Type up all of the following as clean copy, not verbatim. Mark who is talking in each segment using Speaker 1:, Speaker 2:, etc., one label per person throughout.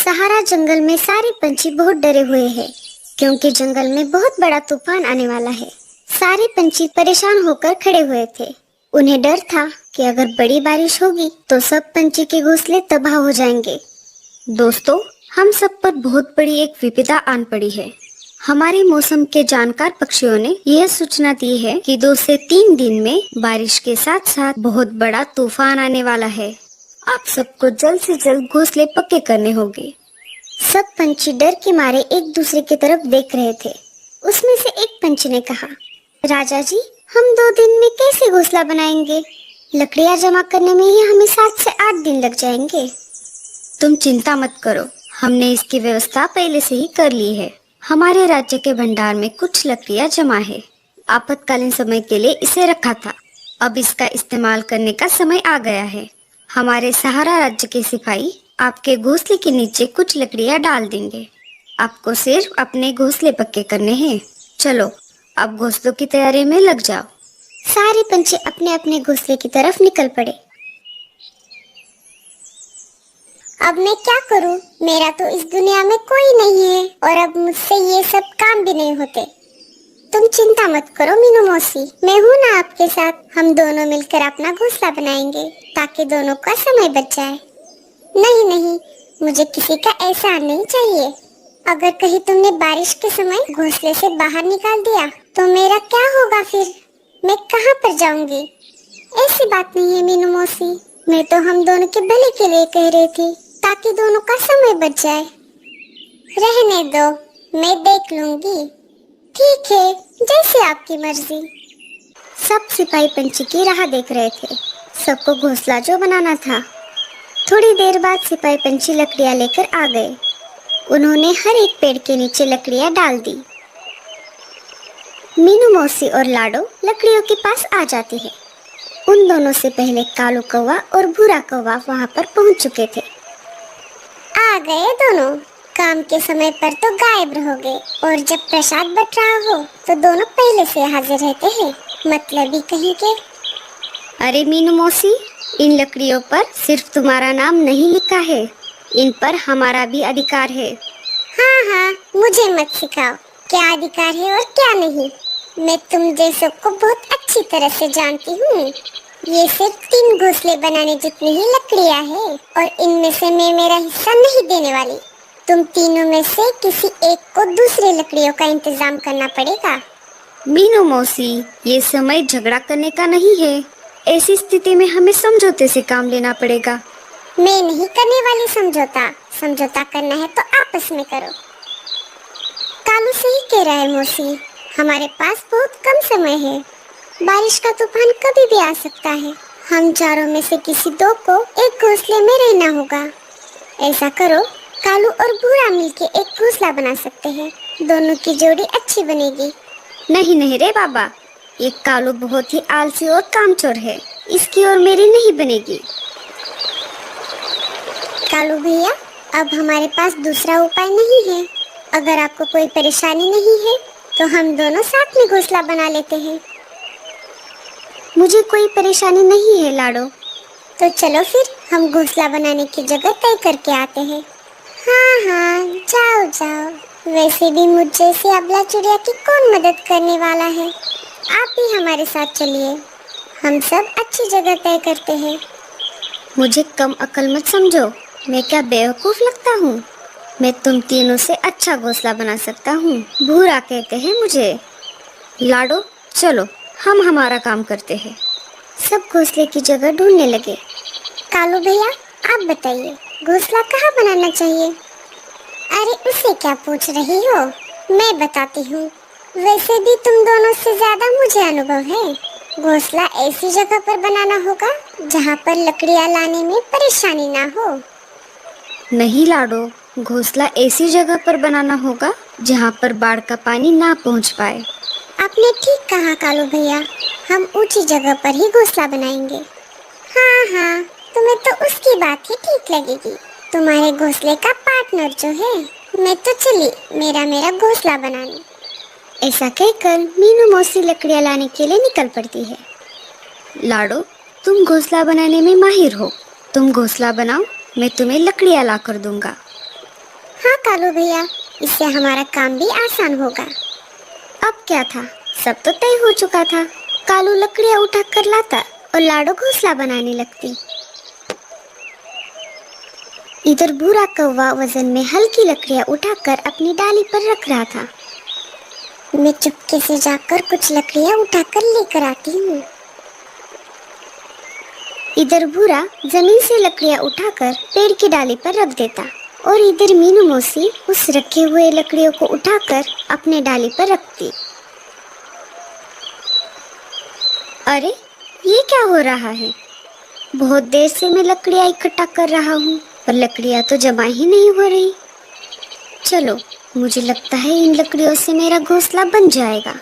Speaker 1: सहारा जंगल में सारे पंछी बहुत डरे हुए हैं क्योंकि जंगल में बहुत बड़ा तूफान आने वाला है। सारे पंछी परेशान होकर खड़े हुए थे। उन्हें डर था कि अगर बड़ी बारिश होगी तो सब पंछी के घोंसले तबाह हो जाएंगे। दोस्तों, हम सब पर बहुत बड़ी एक विपदा आन पड़ी है। हमारे मौसम के जानकार पक्षियों ने यह सूचना दी है कि 2 से 3 दिन में बारिश के साथ साथ बहुत बड़ा तूफान आने वाला है। आप सबको जल्द से जल्द घोंसले पक्के करने होंगे। सब पंछी डर के मारे एक दूसरे की तरफ देख रहे थे। उसमें से एक पंछी ने कहा, राजा जी, हम 2 दिन में कैसे घोंसला बनाएंगे? लकड़ियां जमा करने में ही हमें 7 से 8 दिन लग जाएंगे। तुम चिंता मत करो, हमने इसकी व्यवस्था पहले से ही कर ली है। हमारे राज्य के भंडार में कुछ लकड़ियां जमा है। आपातकालीन समय के लिए इसे रखा था। अब इसका इस्तेमाल करने का समय आ गया है। हमारे सहारा राज्य के सिपाही आपके घोंसले के नीचे कुछ लकड़ियां डाल देंगे। आपको सिर्फ अपने घोंसले पक्के करने हैं। चलो, अब घोंसलों की तैयारी में लग जाओ। सारे पंछी अपने अपने घोंसले की तरफ निकल पड़े। अब मैं क्या करूं? मेरा तो इस दुनिया में कोई नहीं है और अब मुझसे ये सब काम भी नहीं होते। तुम चिंता मत करो मीनू मौसी, मैं हूँ ना आपके साथ। हम दोनों मिलकर अपना घोंसला बनाएंगे ताकि दोनों का समय बच जाए। नहीं नहीं, मुझे किसी का एहसान नहीं चाहिए। अगर कहीं तुमने बारिश के समय घोंसले से बाहर निकाल दिया तो मेरा क्या होगा फिर? मैं कहाँ पर जाऊंगी? ऐसी बात नहीं है मीनू मौसी, मैं तो हम दोनों के भले के लिए कह रही थी ताकि दोनों का समय बच जाए। रहने दो, मैं देख लूंगी। ठीक है, जैसे आपकी मर्जी। सब सिपाही पंछी की राह देख रहे थे। सबको घोंसला जो बनाना था। थोड़ी देर बाद सिपाही पंछी लकड़ियां लेकर आ गए। उन्होंने हर एक पेड़ के नीचे लकड़ियां डाल दी। मीनू मौसी और लाडो लकड़ियों के पास आ जाती है। उन दोनों से पहले कालू कौवा और भूरा कौवा वहां पर पहुंच चुके थे। आ गए दोनों। काम के समय पर तो गायब रहोगे और जब प्रसाद बट रहा हो तो दोनों पहले से हाजिर रहते हैं। मतलब ही कहीं के। अरे मीनू मौसी, इन लकड़ियों पर सिर्फ तुम्हारा नाम नहीं लिखा है, इन पर हमारा भी अधिकार है। हाँ हाँ, मुझे मत सिखाओ क्या अधिकार है और क्या नहीं। मैं तुम जैसों को बहुत अच्छी तरह से जानती हूँ। ये सिर्फ 3 घोंसले बनाने जितनी ही लकड़ियाँ हैं और इनमें से मैं मेरा हिस्सा नहीं देने वाली। तुम तीनों में से किसी एक को दूसरी लकड़ियों का इंतजाम करना पड़ेगा। मीनू मौसी, ये समय झगड़ा करने का नहीं है। ऐसी स्थिति में हमें समझौते से काम लेना पड़ेगा। मैं नहीं करने वाली समझौता। समझौता करना है तो आपस में करो। कालू सही कह रहा है मौसी, हमारे पास बहुत कम समय है। बारिश का तूफान कभी भी आ सकता है। हम चारों में से किसी 2 को एक घोंसले में रहना होगा। ऐसा करो, कालू और भूरा मिलके एक घोंसला बना सकते हैं। दोनों की जोड़ी अच्छी बनेगी। नहीं नहीं रे बाबा, ये कालू बहुत ही आलसी और कामचोर है। इसकी और मेरी नहीं बनेगी। कालू भैया, अब हमारे पास दूसरा उपाय नहीं है। अगर आपको कोई परेशानी नहीं है तो हम दोनों साथ में घोंसला बना लेते हैं। मुझे कोई परेशानी नहीं है लाडो। तो चलो फिर हम घोंसला बनाने की जगह तय करके आते हैं। हाँ हाँ, जाओ जाओ। वैसे भी मुझ जैसी अबला चिड़िया की कौन मदद करने वाला है। आप भी हमारे साथ चलिए, हम सब अच्छी जगह तय करते हैं। मुझे कम अकल मत समझो। मैं क्या बेवकूफ लगता हूँ? मैं तुम तीनों से अच्छा घोंसला बना सकता हूँ। भूरा कहते हैं मुझे। लाडो, चलो हम हमारा काम करते हैं। सब घोंसले की जगह ढूंढने लगे। कालू भैया, आप बताइए, घोंसला कहाँ बनाना चाहिए? अरे उसे क्या पूछ रही हो, मैं बताती हूँ। वैसे भी तुम दोनों से ज्यादा मुझे अनुभव है। घोंसला ऐसी जगह पर बनाना होगा जहाँ पर लकड़ियाँ लाने में परेशानी ना हो। नहीं लाडो, घोंसला ऐसी जगह पर बनाना होगा जहाँ पर बाढ़ का पानी ना पहुँच पाए। आपने ठीक कहा कालू भैया, हम ऊंची जगह पर ही घोंसला बनाएंगे। हाँ हाँ, तुम्हें तो उसकी बात ही ठीक लगेगी। तुम्हारे घोंसले का पार्टनर जो है, मैं तो चली मेरा घोंसला बनाने। ऐसा कहकर मीनू मौसी लकड़ियाँ लाने के लिए निकल पड़ती है। लाडो, तुम घोंसला बनाने में माहिर हो। तुम घोंसला बनाओ, मैं तुम्हें लकड़ियाँ ला कर दूंगा। हाँ कालू भैया, इससे हमारा काम भी आसान होगा। अब क्या था, सब तो तय हो चुका था। कालू लकड़ियाँ उठा कर लाता और लाडो घोंसला बनाने लगती। इधर भूरा कौवा वजन में हल्की लकड़ियाँ उठाकर अपनी डाली पर रख रहा था। मैं चुपके से जाकर कुछ लकड़ियाँ उठाकर लेकर आती हूँ। इधर भूरा जमीन से लकड़ियाँ उठाकर पेड़ की डाली पर रख देता और इधर मीनू मौसी उस रखे हुए लकड़ियों को उठाकर अपने डाली पर रखती। अरे ये क्या हो रहा है? बहुत देर से मैं लकड़ियाँ इकट्ठा कर रहा हूँ पर लकड़ियाँ तो जमा ही नहीं हो रही। चलो, मुझे लगता है इन लकड़ियों से मेरा घोंसला बन जाएगा।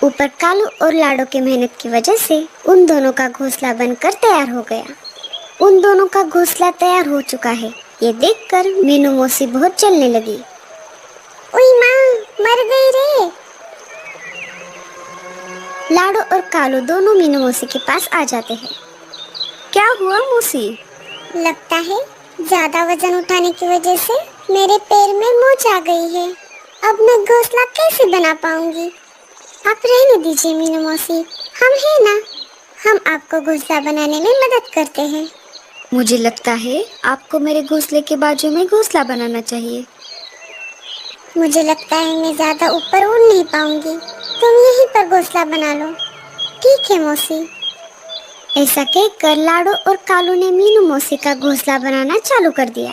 Speaker 1: ऊपर कालू और लाडो की मेहनत की वजह से उन दोनों का घोंसला बनकर तैयार हो गया। उन दोनों का घोंसला तैयार हो चुका है, ये देखकर मीनू मौसी बहुत चलने लगी। ओई माँ, मर गई रे। लाडो और कालू दोनों मीनू मौसी के पास आ जाते हैं। क्या हुआ मौसी? लगता है ज्यादा वजन उठाने की वजह से मेरे पैर में मोच आ गई है। अब मैं घोंसला कैसे बना पाऊंगी? आप रहने दीजिए मीनू मौसी, हम हैं ना, हम आपको घोंसला बनाने में मदद करते हैं। मुझे लगता है आपको मेरे घोंसले के बाजू में घोंसला बनाना चाहिए। मुझे लगता है मैं ज्यादा ऊपर उड़ नहीं पाऊंगी, तुम यहीं पर घोंसला बना लो। ठीक है मौसी। ऐसा कहकर लाडो और कालू ने मीनू मौसी का घोंसला बनाना चालू कर दिया।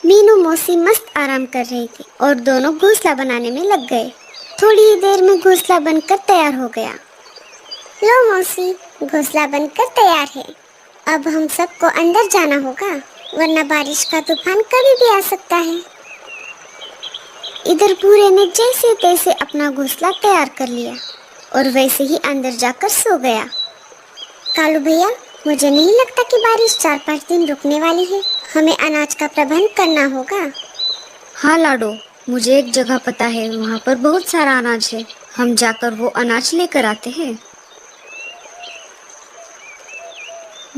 Speaker 1: मीनू मौसी मस्त आराम कर रही थी और दोनों घोंसला बनाने में लग गए। थोड़ी ही देर में घोंसला बनकर तैयार हो गया। लो मौसी, घोंसला बनकर तैयार है। अब हम सबको अंदर जाना होगा, वरना बारिश का तूफान कभी भी आ सकता है। इधर भूरे ने जैसे तैसे अपना घोंसला तैयार कर लिया और वैसे ही अंदर जाकर सो गया। कालू भैया, मुझे नहीं लगता कि बारिश 4-5 दिन रुकने वाली है। हमें अनाज का प्रबंध करना होगा।
Speaker 2: हाँ लाडो, मुझे एक जगह पता है, वहाँ पर बहुत सारा अनाज है। हम जाकर वो अनाज लेकर आते हैं।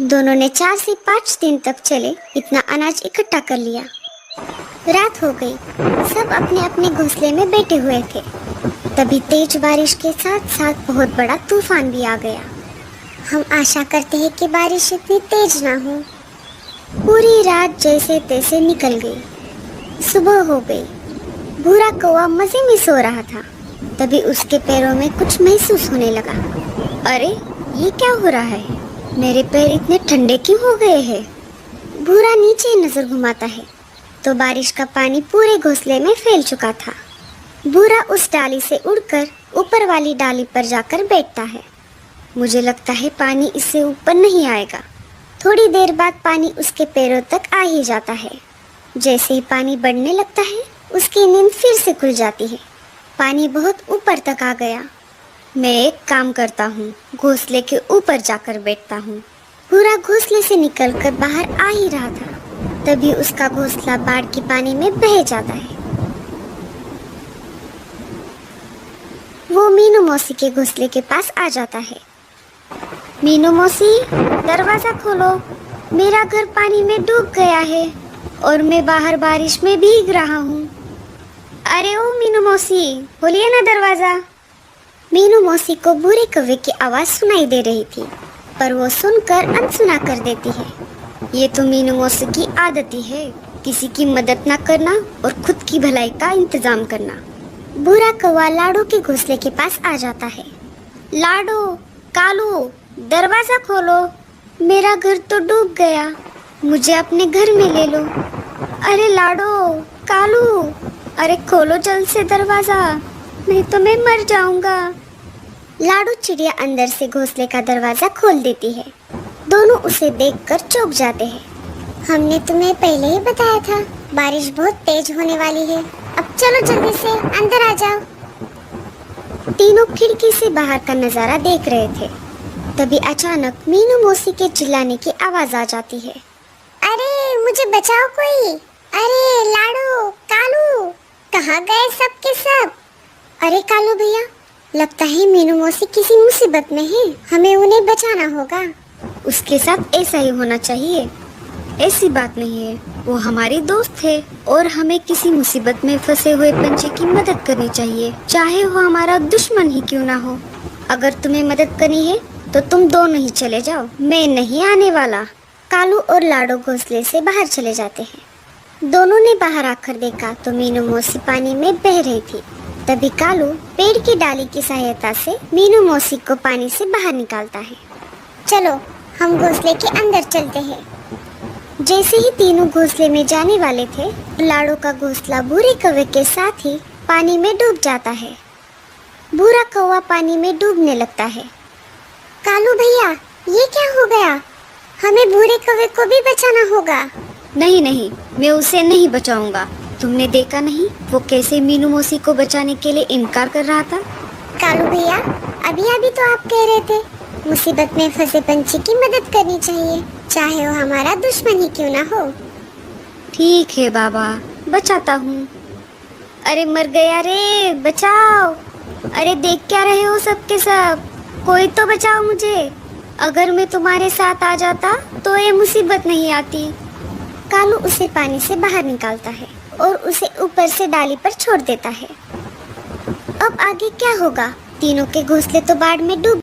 Speaker 1: दोनों ने 4 से 5 दिन तक चले इतना अनाज इकट्ठा कर लिया। रात हो गई, सब अपने अपने घोंसले में बैठे हुए थे। तभी तेज बारिश के साथ साथ बहुत बड़ा तूफान भी आ गया। हम आशा करते हैं कि बारिश इतनी तेज ना हो। पूरी रात जैसे तैसे निकल गई। सुबह हो गई। भूरा कौवा मजे में सो रहा था। तभी उसके पैरों में कुछ महसूस होने लगा।
Speaker 2: अरे ये क्या हो रहा है? मेरे पैर इतने ठंडे क्यों हो गए हैं?
Speaker 1: भूरा नीचे नजर घुमाता है तो बारिश का पानी पूरे घोंसले में फैल चुका था। भूरा उस डाली से उड़कर ऊपर वाली डाली पर जाकर बैठता है।
Speaker 2: मुझे लगता है पानी इससे ऊपर नहीं आएगा।
Speaker 1: थोड़ी देर बाद पानी उसके पैरों तक आ ही जाता है। जैसे ही पानी बढ़ने लगता है, उसकी नींद फिर से खुल जाती है। पानी बहुत ऊपर तक आ गया।
Speaker 2: मैं एक काम करता हूँ, घोंसले के ऊपर जाकर बैठता हूँ।
Speaker 1: भूरा घोंसले से निकलकर बाहर आ ही रहा था, तभी उसका घोंसला बाढ़ के पानी में बह जाता है। वो मीनू मौसी के घोंसले के पास आ जाता है। मीनू मौसी, दरवाजा खोलो, मेरा घर पानी में डूब गया है और मैं बाहर बारिश में भीग रहा हूँ। अरे ओ मीनू मौसी, खोलिए ना दरवाजा। मीनू मौसी को भूरे कौवे की आवाज सुनाई दे रही थी, पर वो सुनकर अनसुना कर देती है।
Speaker 2: ये तो मीनू मौसी की आदत ही है, किसी की मदद ना करना और खुद की भलाई का इंतजाम करना।
Speaker 1: भूरा कौवा लाडो के घोंसले के पास आ जाता है। लाडो, कालू, दरवाजा खोलो, मेरा घर तो डूब गया, मुझे अपने घर में ले लो। अरे लाडो, कालू, अरे खोलो जल्द से दरवाजा, नहीं तो मैं मर जाऊंगा। लाडो चिड़िया अंदर से घोंसले का दरवाजा खोल देती है। दोनों उसे देखकर चौंक जाते हैं। हमने तुम्हें पहले ही बताया था, बारिश बहुत तेज होने वाली है। अब चलो जल्दी से अंदर आ जाओ। तीनों खिड़की से बाहर का नजारा देख रहे थे। तभी अचानक मीनू मौसी के चिल्लाने की आवाज आ जाती है। अरे मुझे बचाओ कोई! अरे लाडो, कालू, कहाँ गए सब के सब? अरे कालू भैया, लगता है मीनू मौसी किसी मुसीबत में है, हमें उन्हें बचाना होगा।
Speaker 2: उसके साथ ऐसा ही होना चाहिए, ऐसी बात नहीं है। वो हमारे दोस्त थे और हमें किसी मुसीबत में फंसे हुए पंछी की मदद करनी चाहिए, चाहे वो हमारा दुश्मन ही क्यों ना हो। अगर तुम्हें मदद करनी है तो तुम दोनों ही चले जाओ, मैं नहीं आने वाला। कालू और लाडो घोंसले से बाहर चले जाते हैं। दोनों ने बाहर आकर देखा तो मीनू मौसी पानी में बह रही थी। तभी कालू पेड़ की डाली की सहायता से मीनू मौसी को पानी से बाहर निकालता है।
Speaker 1: चलो हम घोंसले के अंदर चलते हैं।
Speaker 2: जैसे ही तीनों घोंसले में जाने वाले थे, लाडो का घोंसला भूरे कौवे के साथ ही पानी में डूब जाता है। भूरा कौवा पानी में डूबने लगता है।
Speaker 1: कालू भैया, ये क्या हो गया? हमें भूरे कौवे को भी बचाना होगा।
Speaker 2: नहीं नहीं, मैं उसे नहीं बचाऊंगा। तुमने देखा नहीं वो कैसे मीनू मौसी को बचाने के लिए इनकार कर रहा था।
Speaker 1: कालू भैया, अभी अभी तो आप कह रहे थे मुसीबत में फंसे पंछी की मदद करनी चाहिए, चाहे वो हमारा दुश्मन ही क्यों ना हो।
Speaker 2: ठीक है बाबा, बचाता हूँ। अरे मर गया रे, बचाओ। अरे देख क्या रहे हो सबके सब, कोई तो बचाओ मुझे। अगर मैं तुम्हारे साथ आ जाता तो ये मुसीबत नहीं आती। कालू उसे पानी से बाहर निकालता है और उसे ऊपर से डाली पर छोड़ देता है। अब आगे क्या होगा? तीनों के घोंसले तो बाढ़ में डूब